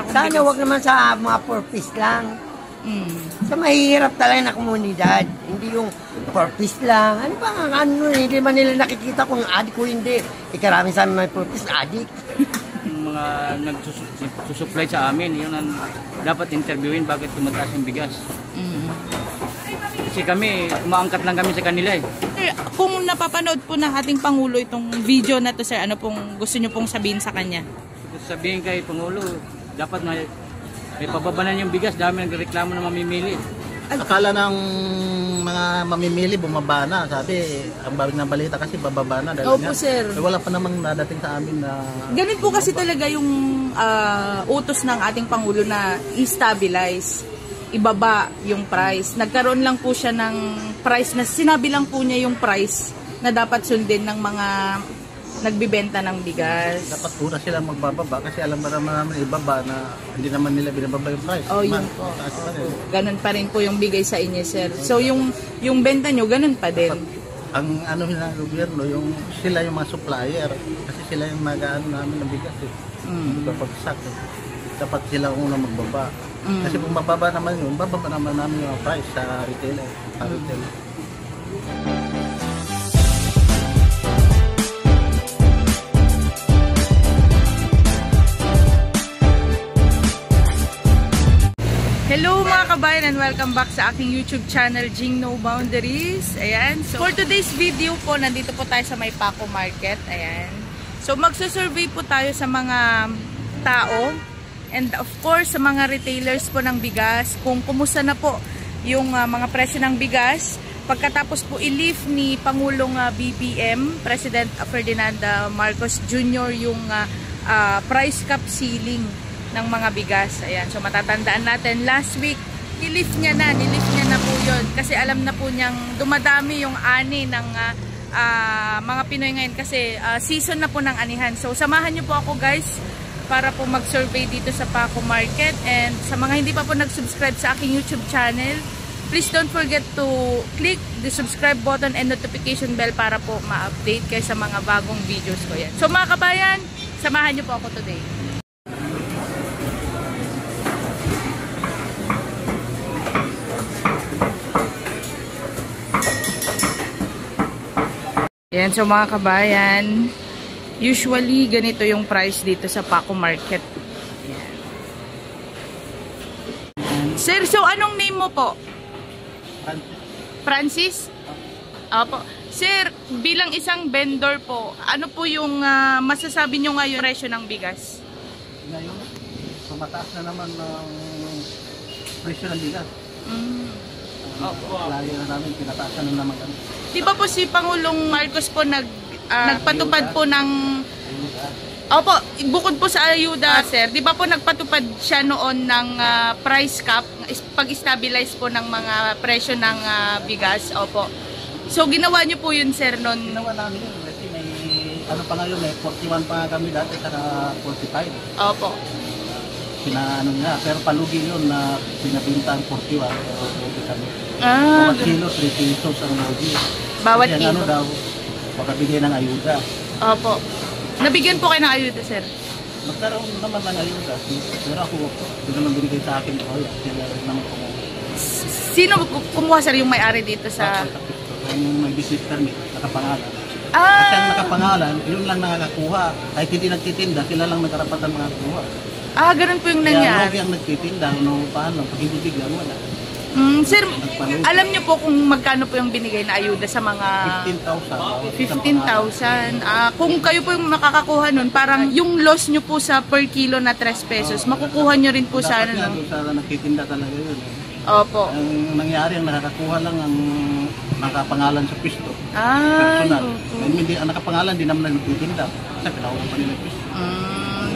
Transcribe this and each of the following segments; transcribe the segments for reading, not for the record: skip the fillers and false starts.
Sana wag naman sa mga purpose lang. Sa mahihirap talaga na komunidad. Hindi yung purpose lang. Ano ba ang ano, hindi man nila nakikita kung adik o hindi. Karami sa amin may purpose, adik. Yung mga nagsusupply sa amin, yun ang dapat interviewin bakit tumataas yung bigas. Kasi kami, umaangkat lang kami sa kanila eh. Sir, kung napapanood po ng ating Pangulo itong video na to, sir, ano pong gusto nyo pong sabihin sa kanya? Sabihin kay Pangulo, dapat may pababanan yung bigas, dami nagreklamo na mamimili. Akala ng mga mamimili bumaba na. Sabi, ang balita kasi bababa na. Opo, sir. Wala pa namang nadating sa amin na... Ganun po kasi talaga yung utos ng ating Pangulo na i-stabilize, ibaba yung price. Nagkaroon lang po siya ng price na sinabi lang po niya yung price na dapat sundin ng mga nagbibenta ng bigas. Dapat pura sila magbababa kasi alam mo naman ibaba na hindi naman nila binababa yung price. Oh, yun po. Ganun pa rin po yung bigay sa inyo, sir. So yung benta nyo, ganun pa din. Ang ano ng gobyerno, yung sila yung mga supplier kasi sila yung mag-ano namin ng bigas eh. Magpapagsak eh. Dapat sila unang magbaba. Kasi kung mababa naman yun, bababa naman namin yung price sa retail eh. Sa retail. Hello mga kabayan and welcome back sa aking YouTube channel, Jing No Boundaries. Ayan. So, for today's video po, nandito po tayo sa May Paco Market. Ayan. So, magsusurvey po tayo sa mga tao and of course sa mga retailers po ng bigas kung kumusta na po yung mga presyo ng bigas pagkatapos po i-lift ni Pangulong BBM, President Ferdinand Marcos Jr. yung price cap ceiling ng mga bigas. Ayan. So matatandaan natin last week nilift niya na po yun kasi alam na po niyang dumadami yung ani ng mga Pinoy ngayon kasi season na po ng anihan. So samahan niyo po ako guys para po mag-survey dito sa Paco Market, and sa mga hindi pa po nag-subscribe sa aking YouTube channel, please don't forget to click the subscribe button and notification bell para po ma-update kayo sa mga bagong videos ko yan. So mga kabayan, samahan niyo po ako today. Yan, so mga kabayan, usually ganito yung price dito sa Paco Market. Yan. Sir, so anong name mo po? Francis? Opo. Sir, bilang isang vendor po, ano po yung masasabi nyo ngayon presyo ng bigas? Ngayon, mataas na naman ng presyo ng bigas. Lagi na namin, pinataasan na naman kami. Di ba po si Pangulong Marcos po nagpatupad po ng... Opo, bukod po sa ayuda, sir, di ba po nagpatupad siya noon ng price cap, pag-stabilize po ng mga presyo ng bigas? Opo. So, ginawa niyo po yun, sir, noon? Ginawa namin yun. Kasi may, ano pa ngayon, may 41 pa kami dati, saka 45. Opo. Pinaano nga, pero palugi yun na pinabintaan 41. Pero lugi kami. Bawat kilo, 3 pesos ang lugi. Bawat kasi kilo? Ano daw, makabigay ng ayuda. Opo. Nabigyan po kayo ng ayuda, sir? Magkaroon naman ng ayuda. Pero ako, hindi naman binigay sa akin. Sila naman kumuha. Sino kumuha, sir, yung may-ari dito sa... Yung may business permit, nakapangalan. Kasi ang nakapangalan, yun lang nakakakuha. Kahit hindi nagtitinda, sila lang nagkarapatan makakuha. Ganun po yung nangyari. Kaya ang nagtitinda, paano? Pag hindi bigyan, wala. Sir, alam niyo po kung magkano po yung binigay na ayuda sa mga... 15,000. 15,000. Kung kayo po yung nakakakuha nun, parang yung loss niyo po sa per kilo na 3 pesos, makukuha niyo rin po sa ano. Dapat nga sa nagtitinda talaga yun. Opo. Ang nangyari, ang nakakakuha lang ang nakapangalan sa pisto. Personal. Hindi, ang nakapangalan, di naman nagtitinda. Kasi pinakakuha pa nila pisto.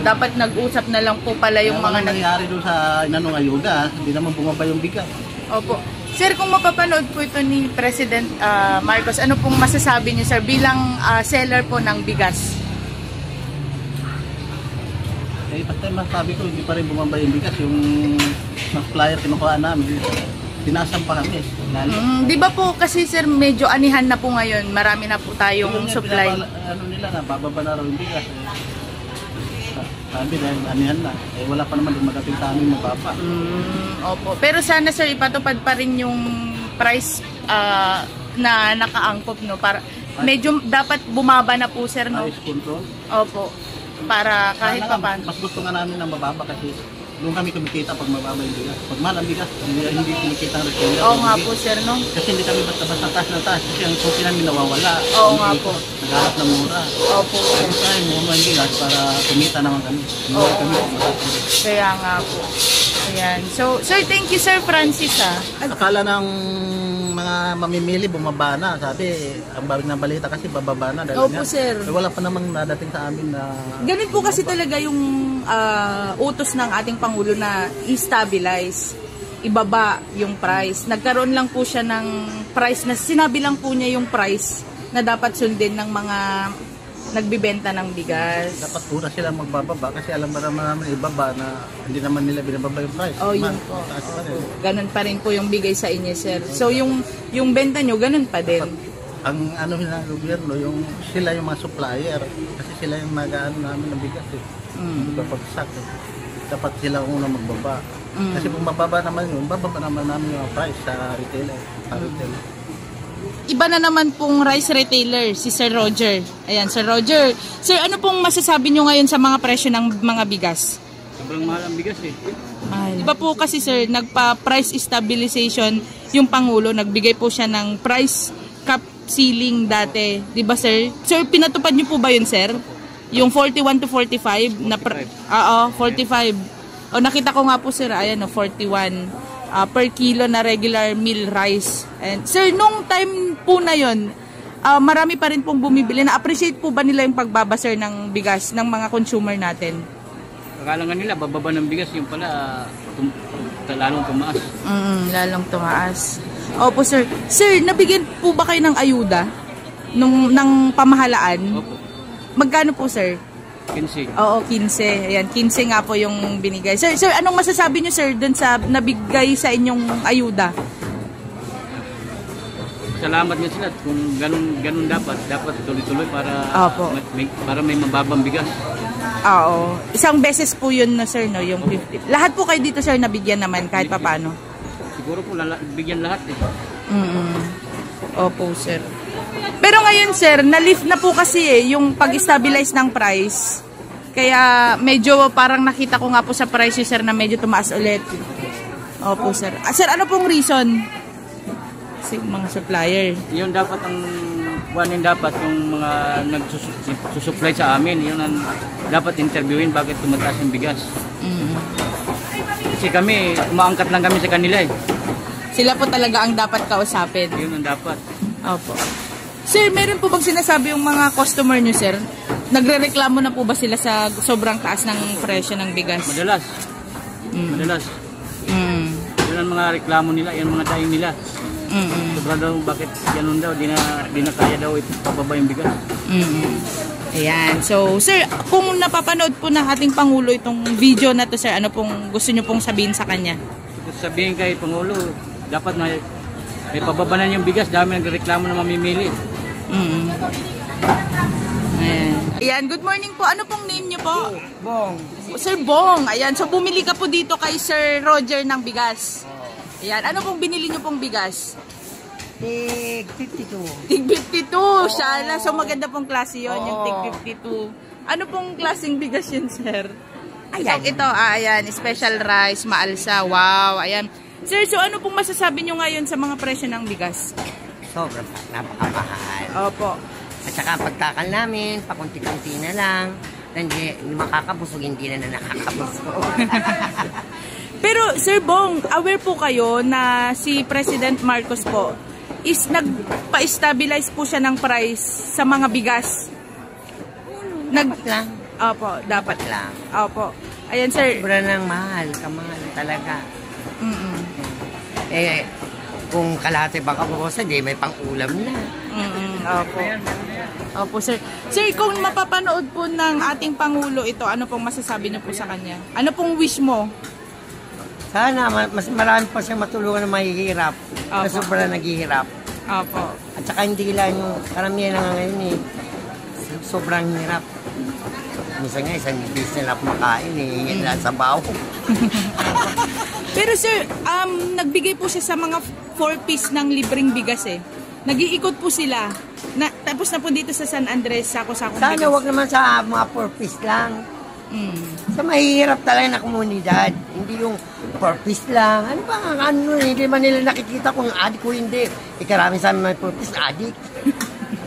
Dapat nag-usap na lang po pala yung mga nangyari doon sa inanong ayuda, hindi naman bumaba yung bigas. Opo. Sir, kung mapapanood po ito ni President Marcos, ano pong masasabi niyo, sir, bilang seller po ng bigas? Basta masasabi ko, hindi pa rin bumaba yung bigas. Yung supplier kinukuha namin, tinasan pa kami. Di ba po kasi, sir, medyo anihan na po ngayon. Marami na po tayong supply. Ano nila na, bababa na raw yung bigas. Sabi dahil anihan na. Eh wala pa naman dumadating sa amin mababa. Opo. Pero sana sir, ipatupad pa rin yung price na nakaangkop, no? Para medyo dapat bumaba na po sir, no? Price control. Opo. Para kahit pa paano. Mas gusto nga namin ng mababa kasi doon kami kumikita pag mababa yung bigas. Pag mahal ang bigas, hindi kumikita ang retailer. Oo nga po sir, no? Kasi hindi kami basta-basta taas na taas kasi ang suki namin nawawala. Oo nga po. Nagharap ng mura. Opo. Kaya tayo muna yung bigas para kumita naman kami. Mura kami. Kaya nga po. Ayan. So, sir, thank you Sir Francis Akala ng mga mamimili bumaba na. Sabi, ang balita kasi bababa na. Opo sir. Wala pa namang nadating sa amin na... Ganun po kasi talaga yung utos ng ating Pangulo na i-stabilize, ibaba yung price. Nagkaroon lang po siya ng price na sinabi lang po niya yung price na dapat sundin ng mga nagbibenta ng bigas. Dapat una sila magbababa kasi alam naman ibaba na hindi naman nila binababa yung price. Oh, yun po. Ganun pa rin po yung bigay sa inyo, sir. So, yung benta nyo, ganun pa din. Ang ano ng gobyerno, yung sila yung mga supplier kasi sila yung mag-ano namin ng bigas eh. Pagsak eh. Dapat sila una magbaba. Kasi kung mababa naman yun, bababa naman namin yung price sa retailer. Iba na naman pong rice retailer, si Sir Roger. Ayan, Sir Roger. Sir, ano pong masasabi nyo ngayon sa mga presyo ng mga bigas? Sobrang mahal ang bigas eh. Iba po kasi sir, nagpa-price stabilization yung Pangulo. Nagbigay po siya ng price cap ceiling dati. Diba sir? Sir, pinatupad nyo po ba yun sir? Yung 41 to 45? 45. O nakita ko nga po sir, ayan 41 per kilo na regular meal rice. And sir, nung time po na yun, marami pa rin pong bumibili. Na-appreciate po ba nila yung pagbaba sir ng bigas ng mga consumer natin? Akala nga nila, bababa ng bigas, yung pala lalong tumaas. Lalong tumaas. Opo sir. Sir, nabigyan po ba kayo ng ayuda ng pamahalaan? Opo. Magkano po sir? 15. Oo, 15. Ayan, 15 nga po yung binigay. Sir, anong masasabi nyo sir dun sa nabigay sa inyong ayuda? Salamat nga sila kung ganun dapat tuloy-tuloy para para may mababang bigas. Oo. Isang beses po yun no sir, no, yung 50. Lahat po kayo dito sir nabigyan naman kahit papaano. Siguro po bigyan lahat eh. Opo sir. Pero ngayon sir, na-lift na po kasi yung pag-stabilize ng price. Kaya medyo parang nakita ko nga po sa price sir na medyo tumaas ulit. Opo sir. Sir, ano pong reason? Kasi mga supplier. Yun dapat dapat yung mga nagsusupply sa amin, yun ang dapat interviewin bakit tumataas yung bigas. Kasi kami, umaangkat lang kami sa kanila eh. Sila po talaga ang dapat kausapin. Yun ang dapat. Opo. Sir, meron po bang sinasabi yung mga customer nyo, sir? Nagre-reklamo na po ba sila sa sobrang taas ng presyo ng bigas? Madalas. Madalas. Yun ang mga reklamo nila, yan mga daing nila. Sobra daw, bakit ganun daw, di na kaya daw ipababa yung bigas. Ayan. So, sir, kung napapanood po ng ating Pangulo itong video na to, sir, ano pong gusto nyo pong sabihin sa kanya? Sabihin kay Pangulo, dapat may pababanan yung bigas, dami nagreklamo na mamimili. Ayan, good morning po. Ano pong name niyo po? Bong. Sir Bong. Ayan, so bumili ka po dito kay Sir Roger ng bigas. Ayan, ano pong binili niyo pong bigas? Tig 52. Tig 52. Shala, so maganda pong klase yun, yung Tig 52. Ano pong klaseng bigas yun, sir? Ayan. So, ito, ayan, special rice, maalsa. Wow, ayan. Sir, so ano pong masasabi nyo ngayon sa mga presyo ng bigas? Sobrang napakamahal. Opo. At saka pagtakal namin, pakunti-kunti na lang. Hindi makakabusog, hindi na nakakabusog. Pero Sir Bong, aware po kayo na si President Marcos po is nagpa-stabilize po siya ng price sa mga bigas. Dapat lang. Opo, dapat lang. Opo. Ayan sir. Sobra ng mahal, kamahal talaga. Eh, kung kalahati baka buwasan, di may pang-ulam na. Opo. Opo, sir. Sir, kung mapapanood po ng ating Pangulo ito, ano pong masasabi niyo po sa kanya? Ano pong wish mo? Sana mas marami pa siyang matulungan na mahihirap. Na sobra naghihirap. Opo. At saka hindi lang yung karamihan na ngayon sobrang hirap. Minsan nga, isang bis na lang kumakain eh. Hingin lang sa baho. Pero sir, nagbigay po siya sa mga 4-piece ng libreng bigas eh. Nag-iikot po sila. Tapos na po dito sa San Andres, sako-sako bigas. Sana wag naman sa mga 4-piece lang. Sa mahihirap talaga na komunidad. Hindi yung 4-piece lang. Ano ba nga, ano, hindi man nila nakikita kung adik o hindi. Karami sa amin may 4-piece, adik.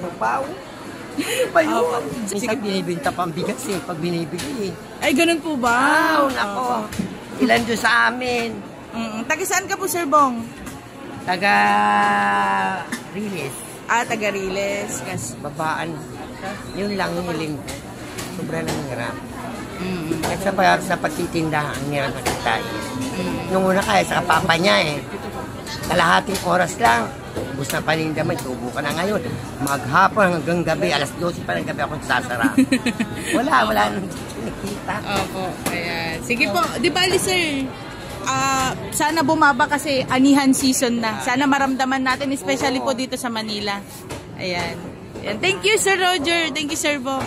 Ano pa? Ano ba yun? Minsan binibinta pang bigas eh, pag binibigay eh. Ay, ganun po ba? Nako. Ilan doon sa amin. Taga saan ka po, Sir Bong? Taga Riles. Taga Riles. Babaan. Yun lang hiling ko. Sobra lang hirap. Sa pagtitindahan niya nakita eh. Nung una kaya sa papa niya eh. Kalahating oras lang. Ubus na paninda mo, tubo ka na ngayon. Maghapon hanggang gabi, alas 12 pa ng gabi ako sasara. Wala nang nakita. Opo, ayan. Sige po, di bali sir, sana bumaba kasi anihan season na. Sana maramdaman natin, especially po dito sa Manila. Ayan. Thank you Sir Roger, thank you Sir Bo.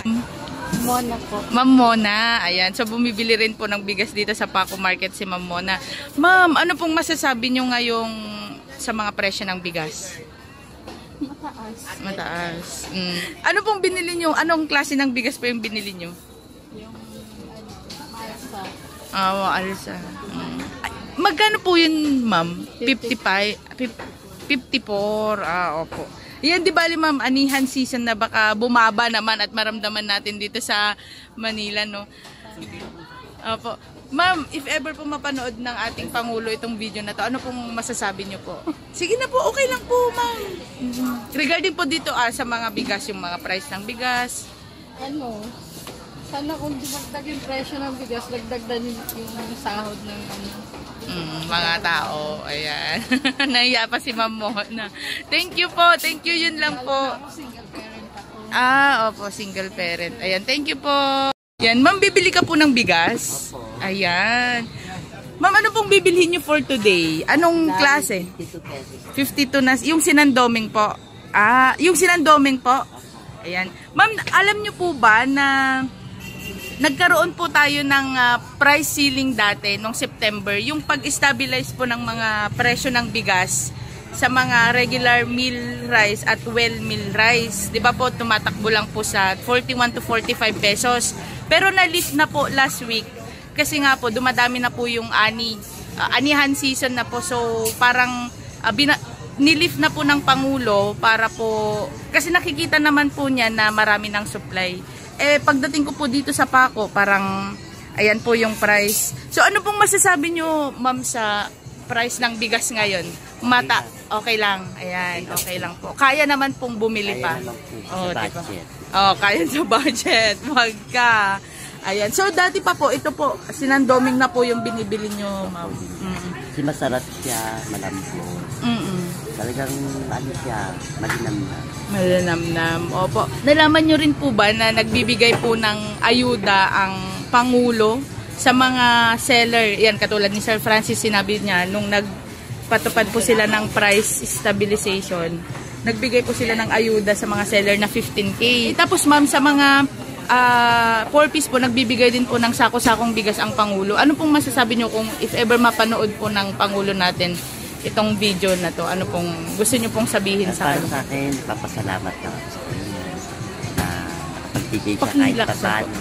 Mona po. Ma'am Mona, ayan. So bumibili rin po ng bigas dito sa Paco Market si Ma'am Mona. Ma'am, ano pong masasabi nyo ngayong sa mga presyo ng bigas? Mataas. Ano pong binili nyo? Anong klase ng bigas po yung binili nyo? Yung alsa. Alsa. Magkano po yun, ma'am? 55? 54. Opo. Yan, di bali ma'am, anihan season na baka bumaba naman at maramdaman natin dito sa Manila, no? Opo. Ma'am, if ever po mapanood ng ating Pangulo itong video na to, ano pong masasabi nyo po? Sige na po, okay lang po, ma'am. Regarding po dito sa mga bigas, yung mga price ng bigas. Sana kung dumagdag yung presyo ng bigas, dagdag din yung sahod ng mga tao. Ayan. Nahiya pa si Ma'am Mona. Thank you po. Thank you. Yun lang po. Single parent ako. Opo. Single parent. Ayan. Thank you po. Ayan. Ma'am, bibili ka po ng bigas? Ayan. Ma'am, ano pong bibilhin nyo for today? Anong klase? 52 na. Yung sinandoming po. Yung sinandoming po. Ayan. Ma'am, alam nyo po ba na nagkaroon po tayo ng price ceiling dati noong September, yung pag-stabilize po ng mga presyo ng bigas sa mga regular meal rice at well meal rice. Di ba po, tumatakbo lang po sa 41 to 45 pesos. Pero na-lift na po last week kasi nga po dumadami na po yung anihan season na po. So parang nilift na po ng Pangulo para po, kasi nakikita naman po niya na marami ng supply. Pagdating ko po dito sa Paco, parang ayan po yung price. So ano pong masasabi nyo, ma'am, sa price ng bigas ngayon? Okay lang. Ayan, okay lang po. Kaya naman pong bumili pa. Sa budget. Kaya sa budget. Wag ka. Ayan. So dati pa po, ito po, sinandoming na po yung binibili nyo, ma'am. Kasi masarap siya, malambot. Talagang siya, malinamnam. Malinamnam. Opo. Nalaman nyo rin po ba na nagbibigay po ng ayuda ang Pangulo sa mga seller? Yan, katulad ni Sir Francis, sinabi niya, nung nagpatupad po sila ng price stabilization, nagbigay po sila ng ayuda sa mga seller na 15K. Tapos ma'am, sa mga 4-piece po, nagbibigay din po ng sako-sakong bigas ang Pangulo. Ano pong masasabi nyo kung if ever mapanood po ng Pangulo natin itong video na to, ano pong gusto nyo pong sabihin sa para kanya? sa akin, papasalamat ka sa kanya na nakapagbigay siya kahit paano.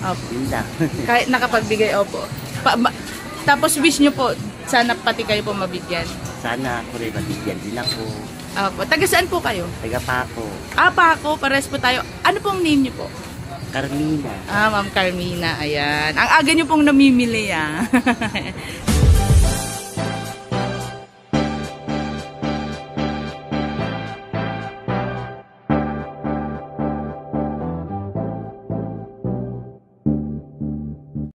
Yun lang. Kahit nakapagbigay, opo. Tapos wish nyo po, sana pati kayo po mabigyan. Sana ako rin mabigyan din ako. Opo. Taga saan po kayo? Taga Paco. Paco, pares po tayo. Ano pong name nyo po? Carmina. Ma'am Carmina, ayan. Ang aga nyo pong namimili,